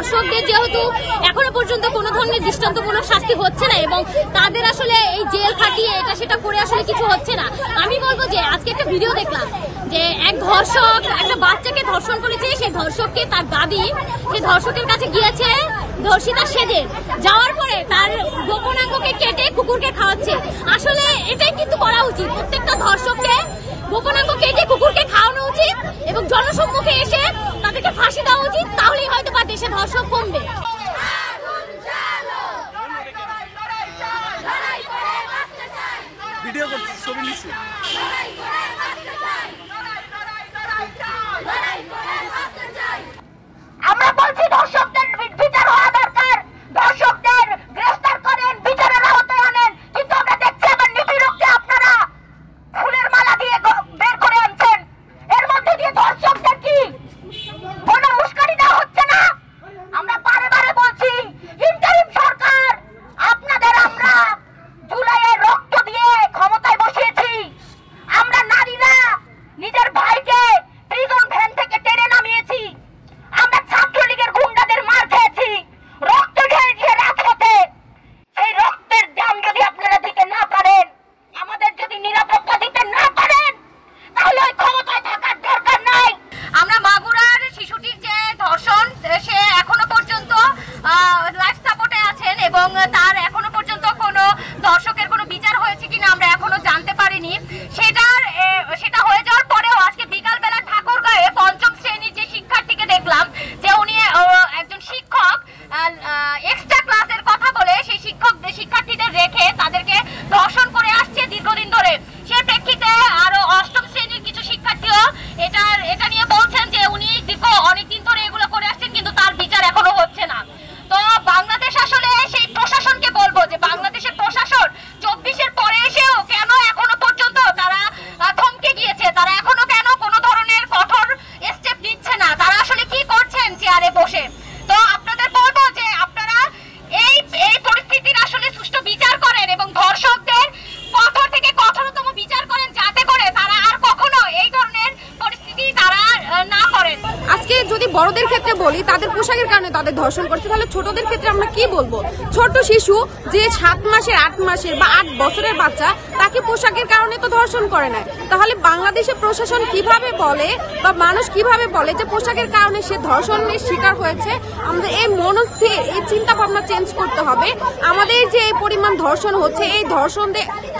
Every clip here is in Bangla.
ধর্ষকদের যেহেতু এখনো পর্যন্ত কোনো ধরনের দৃষ্টান্তমূলক শাস্তি হচ্ছে না এবং তাদের আসলে এই জেল খাটিয়ে এটা সেটা করে আসলে কিছু হচ্ছে না, আমি বলবো যে আজকে একটা ভিডিও দেখলাম যে এক ধর্ষক একটা বাচ্চাকে ধর্ষণ করেছে, সেই ধর্ষককে তার দাদি সেই ধর্ষকের কাছে গিয়েছে ধর্ষিতা সেজে, যাওয়ার পরে তার গোপনাঙ্গকে কেটে কুকুরকে খাওয়াচ্ছে। আসলে এটাই কিন্তু করা উচিত, প্রত্যেকটা ধর্ষককে গোপনাঙ্গ কেটে কুকুরকে খাওয়ানো উচিত এবং জনসম্মুখে এসে তাদেরকে ফাঁসি দেওয়া উচিত, তাহলেই হয়তো বা দেশে ধর্ষক কমবে। ভিডিও করছি, ছবি নিচ্ছি। আমরা বলছি ধর্ষকদের বিচার হওয়া দরকার, ধর্ষকদের গ্রেফতার করেন, বিচারের আওতায় আনেন, কিন্তু আমরা দেখছি আবার নিপীড়ককে আপনারা ফুলের মালা দিয়ে বের করে আনছেন। এর মধ্যে দিয়ে ধর্ষকদের কি কোনো উস্কানি দেওয়া হচ্ছে না? আমরা বারে বারে বলছি ইন্টারিম সরকার আপনাদের আমরা জুলাইয়ের রক্ত দিয়ে ক্ষমতায় বসিয়েছি। আমরা নারীরা নিজের ভাইকে প্রিজন ভ্যান থেকে টেনে নামিয়েছি, আমরা ছাত্রলীগের গুন্ডাদের মার খেয়েছি, রক্ত ঢেলেছি রাজপথে। সেই রক্তের দাম যদি আপনারা দিতে না পারেন, আমাদের যদি নিরাপত্তা দিতে না পারেন, তাহলে ওই ক্ষমতায় থাকার দরকার নাই। আমরা মাগুরার শিশুটির যে ধর্ষণ, সে এখনো পর্যন্ত লাইফ সাপোর্টে আছেন এবং তার এখনো পর্যন্ত কোনো ধর্ষকের কোনো বিচার হয়েছে কিনা আমরা এখনো জানতে পারিনি। সেটা হয়ে যাওয়ার পরেও আজকে বিকালবেলা ঠাকুরগাঁয়ে পঞ্চম শ্রেণীর যে শিক্ষার্থীকে দেখলাম যে উনি একজন শিক্ষক এক্সট্রা ক্লাসের কথা বলে সেই শিক্ষার্থীদের রেখে তাদেরকে ধর্ষণ করে আসছে দীর্ঘদিন ধরে। সে প্রেক্ষিতে আরো অষ্টম শ্রেণীর কিছু শিক্ষার্থীও এটা নিয়ে বলছেন যে উনি দীর্ঘ অনেকদিন ধরে এগুলো করে আসছেন কিন্তু তার বিচার এখনো হচ্ছে না। তো বাংলাদেশ আসলে সেই প্রশাসনকে বলবো যে বাংলাদেশের প্রশাসন 24-এর পরে এসেও কেন এখনো পর্যন্ত তারা থমকে গিয়েছে, তারা এখনো কেন কোনো ধরনের কঠোর স্টেপ নিচ্ছে না, তারা আসলে কি করছেন চেয়ারে বসে। তো আপনাদের বলবো যে আপনারা এই পরিস্থিতির আসলে সুষ্ঠু বিচার করেন এবং ধর্ষকদের কঠোর থেকে কঠোরতম বিচার করেন, যাতে করে তারা আর কখনো এই ধরনের পরিস্থিতি তারা না করেন। আজকে যদি বড়দের ক্ষেত্রে বলি তাদের পোশাকের কারণে তাদের ধর্ষণ করছে, তাহলে ছোটদের ক্ষেত্রে আমরা কি বলবো? ছোট শিশু যে 7 মাসের 8 মাসের বা 8 বছরের বাচ্চা, তাকে পোশাকের কারণে তো ধর্ষণ করে না। তাহলে বাংলাদেশের প্রশাসন কিভাবে বলে বা মানুষ কিভাবে বলে যে পোশাকের কারণে সে ধর্ষণের শিকার হয়েছে? আমাদের এই মনস্থির এই চিন্তা ভাবনা চেঞ্জ করতে হবে। আমাদের যে এই পরিমাণ ধর্ষণ হচ্ছে, এই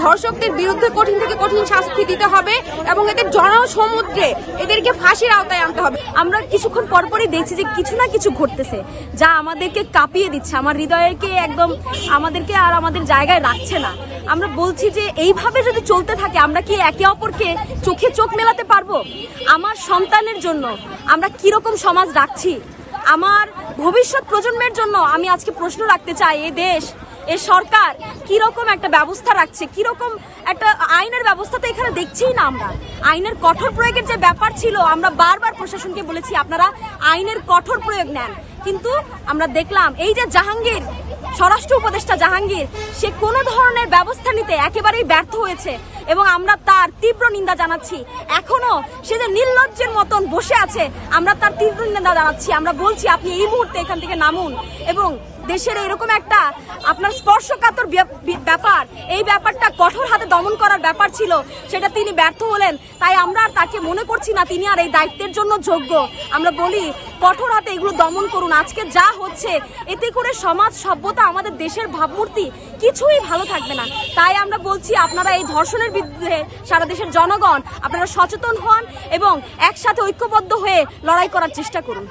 ধর্ষকদের বিরুদ্ধে কঠিন থেকে কঠিন শাস্তি দিতে হবে এবং এদের জনসমুদ্রে এদেরকে ফাঁসির আওতায় আনতে হবে। আমরা কিছুক্ষণ পরপরই দেখছি যে কিছু না কিছু ঘটতেছে যা আমাদেরকে কাঁপিয়ে দিচ্ছে, আমার হৃদয়কে একদম আমাদেরকে আর আমাদের জায়গায় রাখছে না। আমরা বলছি যে এইভাবে যদি চলতে থাকে আমরা কি একে অপরকে চোখে চোখ মেলাতে পারবো? আমার সন্তানের জন্য আমরা কিরকম সমাজ রাখছি, আমার ভবিষ্যৎ প্রজন্মের জন্য আমি আজকে প্রশ্ন রাখতে চাই, এই দেশ এই সরকার কিরকম একটা ব্যবস্থা রাখছে, কিরকম একটা আইনের ব্যবস্থা তো এখানে দেখছি না। আমরা আইনের কঠোর প্রয়োগের যে ব্যাপার ছিল, আমরা বারবার প্রশাসনকে বলেছি আপনারা আইনের কঠোর প্রয়োগ নেন, কিন্তু আমরা দেখলাম এই যে জাহাঙ্গীর, স্বরাষ্ট্র উপদেষ্টা জাহাঙ্গীর, সে কোনো ধরনের ব্যবস্থা নিতে একেবারেই ব্যর্থ হয়েছে এবং আমরা তার তীব্র নিন্দা জানাচ্ছি। এখনো সে যে নির্লজ্জের মতন বসে আছে, আমরা তার তীব্র নিন্দা জানাচ্ছি। আমরা বলছি আপনি এই মুহূর্তে এখান থেকে নামুন এবং দেশের এরকম একটা আপনার স্পর্শকাতর ব্যাপার, এই ব্যাপারটা কঠোর হাতে দমন করার ব্যাপার ছিল, সেটা তিনি ব্যর্থ হলেন। তাই আমরা তাকে মনে করছি না তিনি আর এই দায়িত্বের জন্য যোগ্য। আমরা বলি কঠোর হাতে এগুলো দমন করুন। আজকে যা হচ্ছে এতে করে সমাজ সভ্যতা আমাদের দেশের ভাবমূর্তি কিছুই ভালো থাকবে না। তাই আমরা বলছি আপনারা এই ধর্ষণের বিরুদ্ধে সারা দেশের জনগণ আপনারা সচেতন হন এবং একসাথে ঐক্যবদ্ধ হয়ে লড়াই করার চেষ্টা করুন।